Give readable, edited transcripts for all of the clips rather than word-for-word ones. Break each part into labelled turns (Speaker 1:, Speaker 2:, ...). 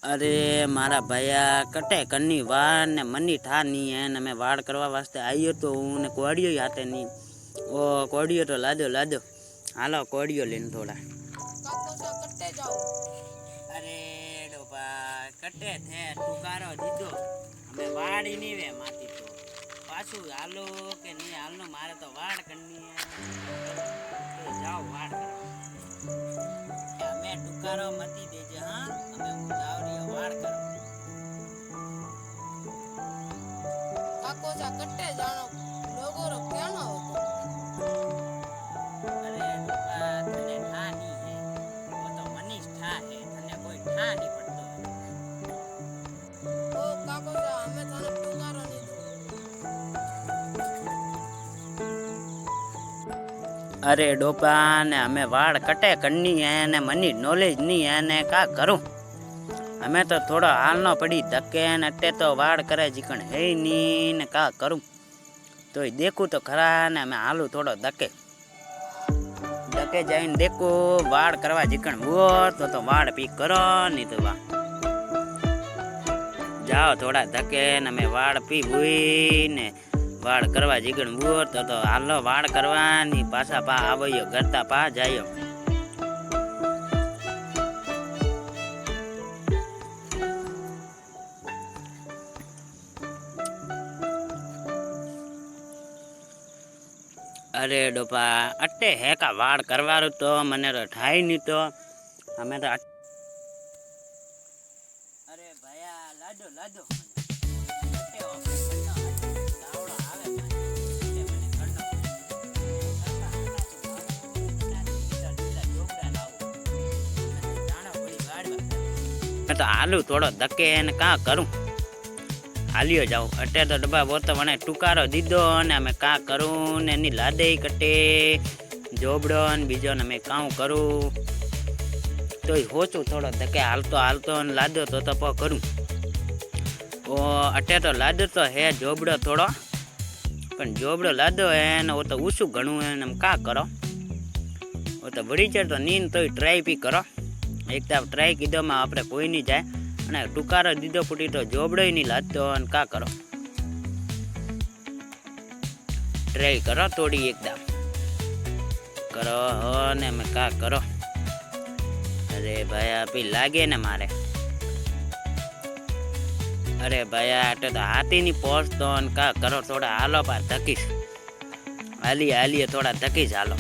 Speaker 1: अरे मारा भैया कटे कन्नी वार ने मनी ठा नहीं है ने मैं वाड़ करवा वास्ते आइयो तो हूँ ने कोड़ियो हाथे नहीं ओ कोड़ियो तो लादो हालो कोड़ियो लेने थोड़ा
Speaker 2: कट्टे जाओ।
Speaker 1: अरे डोपा कटे थे टुकारो दीदो हमें वाड़ी नहीं वे माती तो पाछू हालो के नहीं हालनो मारे तो वाड़ करनी है तो जाओ वाड़ करो हमें टुकारो मती देजे हाँ हमें जाओ रियो वाड़ करो
Speaker 2: काको सा कट्टे जानो लोगो रो कहना हो तो।
Speaker 1: अरे डोपा तने ठा नहीं है वो तो मनीष ठा है तने कोई ठा नहीं पड़तो
Speaker 2: ओ काको सा हमें थाने टुकारो नहीं दो।
Speaker 1: अरे डोपा ने हमें वाड़ कटे करनी है ने मनी नॉलेज नहीं है ने का करूं हमें तो थोड़ा हालनो पड़ी धक्के ने अट्टे तो वाड़ करे जिकण है नहीं ने का करूं तो देखूं तो खरा ने हमें हालू थोड़ो धक्के जाइन देखो वाड़ करवा जिकण वो तो वाड़ पी करो नहीं तो वाह जाओ थोड़ा धक्के ने मैं वाड़ पी हुई ने वाड़ करवा जिगण बूर तो हालो वाड़ करवा नी पासा पा आवयो करता पा जायो अरे डोपा अट्टे है का वाड़ करवारू तो मने तो ठाई नहीं तो हमें तो अरे भैया लादो अट्टे ऑफिस गावड़ो आवे એટલે મને કરનો मैं तो आलू थोड़ो धक्के ने का करूं हालियो जाओ अटे तो डब्बा वो तो मने टुकारो दीदो ने मैं का करूं ने नी लादे कटे जोबड़ो ने बीजो ने मैं काऊ करूं तो होचू थोड़ो धक्के हालतो ने लादो तो पो करूं ओ अटे तो लादो तो है जोबड़ो थोड़ो पण जोबड़ो लादो है ने वो तो ऊसू घणू है ने का करो वो तो वड़ी चढ़ तो नीन तो ट्राई भी करो एक तो ट्राई कीधो में आपणे कोई नहीं जाए અને ટુકારો દીધો પૂટી તો જોબડોય નહીં લાગતો અને કા કરો ટ્રાય કરો થોડી એકદમ કરો હો ને મેં કા કરો અરે ભાઈ આપી લાગે ને મારે અરે ભાઈ આટે તો હાથી ની પહોંચતો અને કા કરો થોડા હાલો પા ધકીશ હાલીએ થોડા ધકીશ હાલો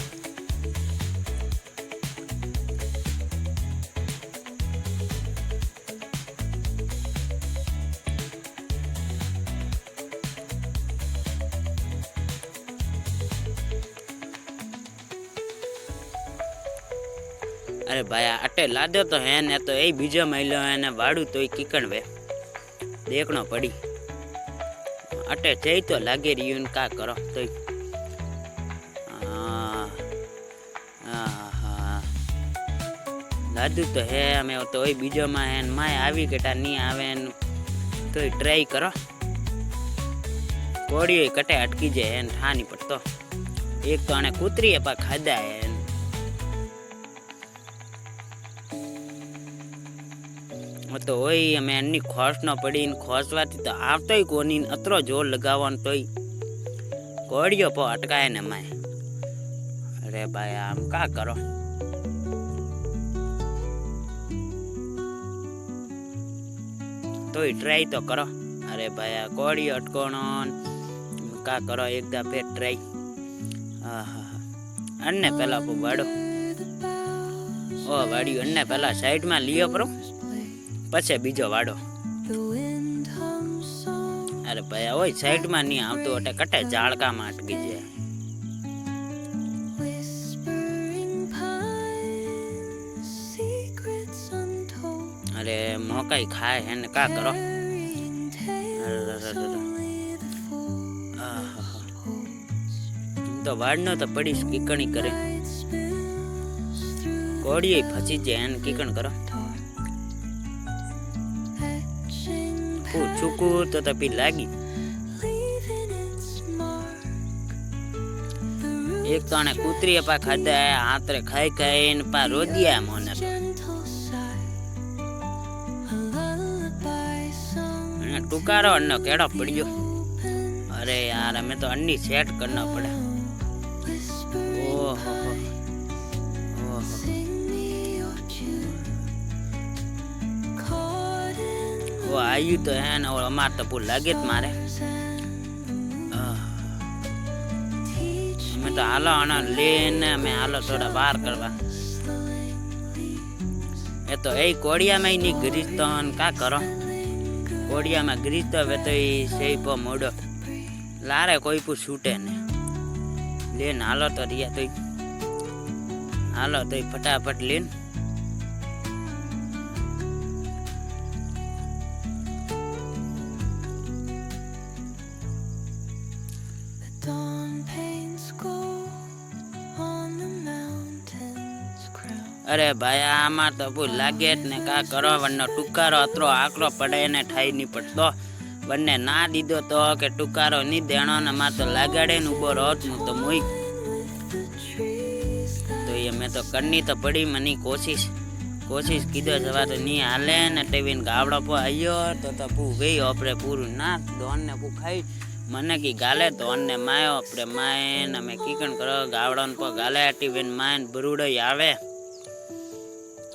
Speaker 1: अरे भाई अटे लादो तो है ने तो यही बीजो महिलो है ने वाड़ू तो कीकण वे देखनो पड़ी अटे जई तो लागे रियून का करो तो लादू तो है हमें तो वही बीजो में है माए आवी केटा नहीं आवे तो ट्राई करो कोड़ी कटे अटकी जाए ठा नहीं पड़तो एक तो आने कूतरी है पा खादा है तो वही हमें अन्नी खोस न पड़ी खोसवाती तो आवतो ही कोनी अतरो जोर लगावन तो कोड़ियो पो अटकाए ने मैं अरे भाई आम का करो तो ट्राई तो करो अरे भाई कोड़ियो अटकोनो का करो एक दफे ट्राई अन्ने पहला पो वाड़ो ओ वाड़ी अन्ने पहला साइड में लियो परो पछे बीजो वाड़ो अरे भैया वही साइड में नहीं आवतो अटे कटे जाड़का में अटकी जाए अरे मौका ही खाए है का करो तो वाड़नो तो पड़ी कीकणी करे कोड़ी फंसी जाए कीकण करो चूकू तो तभी लागी एक तो आने कूतरी पा खादा है आतरे खाई खाई पा रो दिया मोने तो ટુકારો અન્નો કેડો પડ્યો. અરે યાર અમે તો અન્ની સેટ કરना પડે. ઓહો ઓ આવ્યું તો હે ને અમાર તો પૂર લાગે જ મારે. અમે તો હાલો આના લઈને અમે હાલો થોડા વાર કરવા. એ તો એ કોડિયામાં ની ગરીજતો કા કરો. કોડિયામાં ગરીજતો હવે તો એ સેપો મોડો લારે કોઈ પૂ છૂટે ને લેન હાલો તો રિયા તો હાલો તો ફટાફટ લેન. અરે ભાઈ આમાં તો ભૂલ લાગે જ ને કા કરો. વનનો ટુકારો અતરો આકરો પડે ને ઠાઈ નહીં પડતો. બંને ના દીધો તો કે ટુકારો નહીં દેણો ને માર તો લાગાડે ને ઉભો રહત હું તો મોઈ તો એ મેં તો કરની તો પડી મને કોશિશ કીધો જવા તો નહીં હાલે ને ટીવીને ગાવડો પો આવ્યો તો પૂ ગઈ આપણે પૂરું ના દોન ને પૂ ખાઈ મને કી ગાલે દોન ને માયો આપણે માય ને અમે કીકણ કરો ગાવડો ને પો ગાલે ટીવીને માય ને બરુડો આવે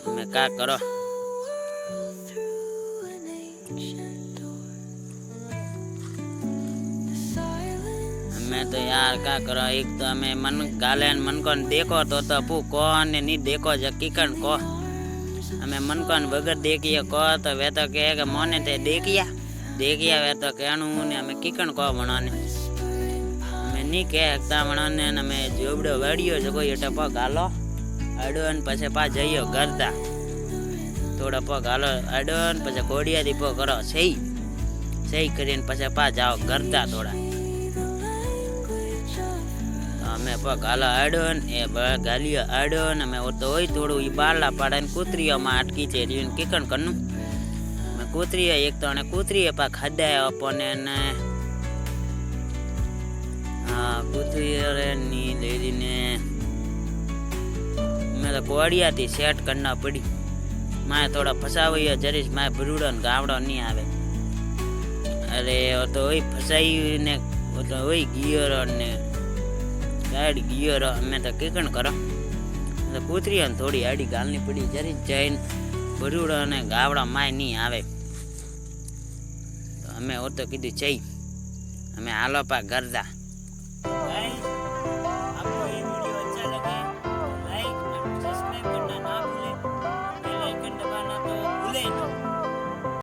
Speaker 1: અમે કા કરો. અમે તો યાર કા કરો. એક તો અમે મન ગાલે મન કોન દેખો તો પૂ કો ને ની દેખો જ કીકણ કો. અમે મન કોન વગર દેખીએ કો તો વે તો કે મોને તે દેખિયા વે તો કેણું ને અમે કીકણ કો ભણોને અમે ની કે એકતા ભણોને ને અમે જોબડો વાડ્યો જો કોઈ એટલે પગ હાલો આડો ને પછી પા જઈયો ગરદા થોડા પગ હાલો આડો ને પછી કોડિયાથી પગ કરો સહી કરીને પછી પા જાઓ ગરદા થોડા. અમે પગ હાલો આડો ને એ ગાલીઓ આડો ને અમે તો હોય થોડું એ બારલા પાડે ને કૂતરીઓમાં અટકી છે રીને કીકણ કરનું. અમે કૂતરીએ એક તો અને કૂતરીએ પા ખાધા આપોને ને હા કૂતરીઓ ની લેડીને મેં તો કોડિયાથી સેટ કરના પડી. મારે થોડા ફસાવી જરીશ મારે ભરૂડો ને ગાવડો નહીં આવે. અરે તો હોય ફસાઈને તો હોય ગિયરો ને ગાડી ગિયરો અમે તો કીકણ કરો તો કૂતરીઓ ને થોડી આડી ગાલની પડી જરીશ જઈને ભરૂડો ને ગાવડો માય નહીં આવે. તો અમે તો કીધું ચઈ અમે હાલો પા ગરદા.